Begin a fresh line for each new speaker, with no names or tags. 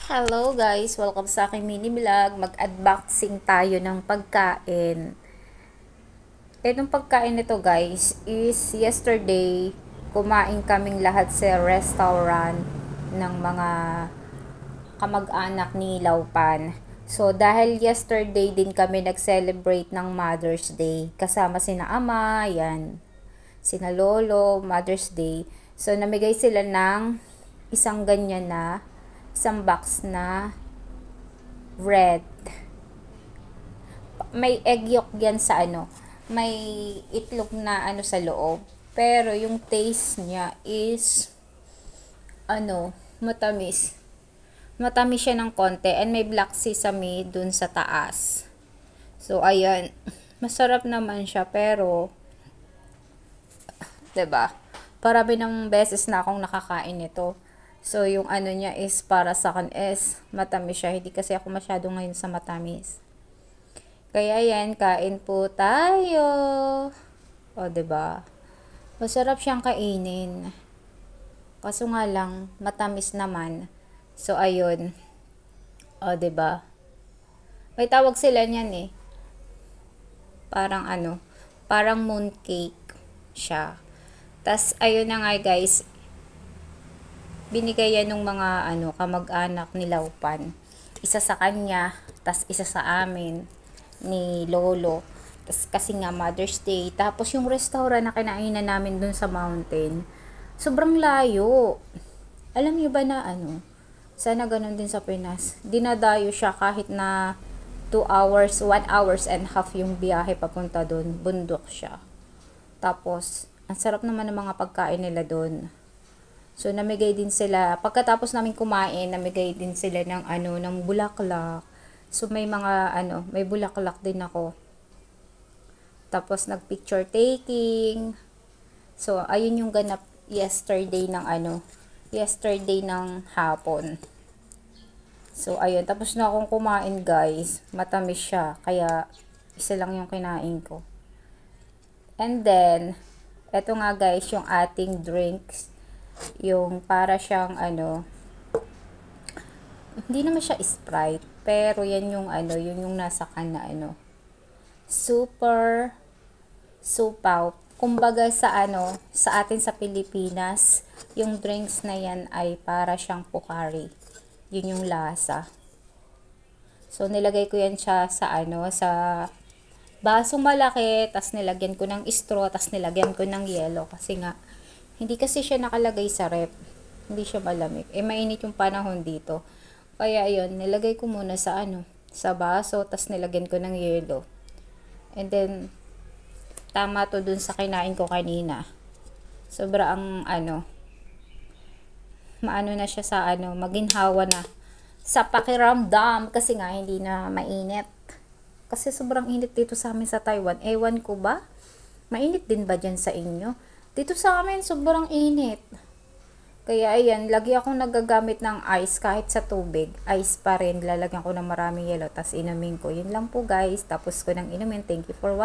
Hello guys! Welcome sa aking mini vlog. Mag-unboxing tayo ng pagkain. Itong pagkain nito guys is yesterday kumain kaming lahat sa restaurant ng mga kamag-anak ni Laupan. So dahil yesterday din kami nag-celebrate ng Mother's Day kasama sina ama, yan, sina lolo, Mother's Day. So namigay sila ng isang ganyan na isang box na bread. May egg yolk yan sa ano. May itlog na ano sa loob. Pero yung taste niya is matamis. Matamis siya ng konti and may black sesame dun sa taas. So ayan, masarap naman siya pero 'di ba? Parami ng beses na akong nakakain nito. So, yung ano niya is para sa akin is matamis siya. Hindi kasi ako masyado ngayon sa matamis. Kaya yan, kain po tayo. O, 'di ba? Masarap siyang kainin. Kaso nga lang, matamis naman. So, ayun. O, 'di ba? May tawag sila niyan eh. Parang parang mooncake siya. Tas, ayun na nga guys, binigay yan ng mga kamag-anak ni Laupan. Isa sa kanya, tas isa sa amin ni lolo. Tas kasi nga Mother's Day. Tapos yung restaurant na kinainan namin dun sa mountain, sobrang layo. Alam niyo ba na sana ganun din sa Pinas. Dinadayo siya kahit na 2 hours, 1 hours and half yung biyahe papunta dun. Bundok siya. Tapos, ang sarap naman ng mga pagkain nila dun. So, namigay din sila, pagkatapos namin kumain, namigay din sila ng ng bulaklak. So, may mga may bulaklak din ako. Tapos, nag-picture taking. So, ayun yung ganap yesterday ng hapon. So, ayun. Tapos na akong kumain, guys. Matamis siya. Kaya, isa lang yung kinain ko. And then, eto nga guys, yung ating drinks. Yung para siyang hindi naman siya Sprite, pero yan yung yun yung nasa can na super supaw. Kumbaga sa atin sa Pilipinas, yung drinks na yan ay para siyang Pocari. Yun yung lasa. So nilagay ko yan siya sa basong malaki, tas nilagyan ko ng straw, tas nilagyan ko ng yelo kasi nga hindi kasi siya nakalagay sa ref. Hindi siya malamig. Mainit yung panahon dito. Kaya ayun, nilagay ko muna sa baso, tas nilagyan ko ng yelo. And then, tama to dun sa kinain ko kanina. Sobra ang maano na siya sa maginhawa na sa pakiramdam kasi nga hindi na mainit. Kasi sobrang init dito sa amin sa Taiwan. Ewan ko ba? Mainit din ba dyan sa inyo? Dito sa amin, sobrang init. Kaya ayan, lagi akong nagagamit ng ice kahit sa tubig. Ice pa rin, lalagyan ko ng maraming yelo, tas inumin ko. Yun lang po guys, tapos ko nang inumin. Thank you for watching.